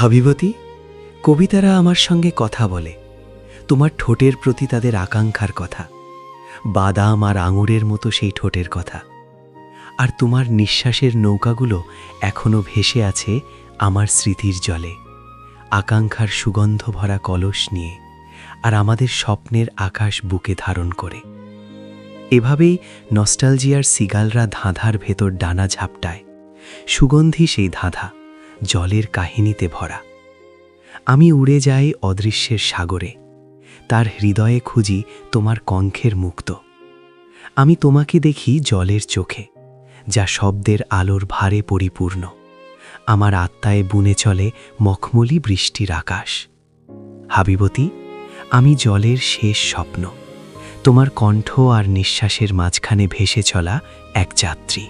হাবিবতী, কবিতারা আমার সঙ্গে কথা বলে, তোমার ঠোঁটের প্রতি তাদের আকাঙ্ক্ষার কথা, বাদাম আর আঙুরের মতো সেই ঠোঁটের কথা। আর তোমার নিঃশ্বাসের নৌকাগুলো এখনো ভেসে আছে আমার স্মৃতির জলে, আকাঙ্ক্ষার সুগন্ধ ভরা কলস নিয়ে, আর আমাদের স্বপ্নের আকাশ বুকে ধারণ করে। এভাবেই নস্টালজিয়ার সিগালরা ধাঁধার ভেতর ডানা ঝাপটায়, সুগন্ধি সেই ধাঁধা, জলের কাহিনীতে ভরা। আমি উড়ে যাই অদৃশ্যের সাগরে, তার হৃদয়ে খুঁজি তোমার কণ্ঠের মুক্ত। আমি তোমাকে দেখি জলের চোখে, যা শব্দের আলোর ভারে পরিপূর্ণ। আমার আত্মায় বুনে চলে মখমলি বৃষ্টির আকাশ। হাবিবতী, আমি জলের শেষ স্বপ্ন, তোমার কণ্ঠ আর নিঃশ্বাসের মাঝখানে ভেসে চলা এক যাত্রী।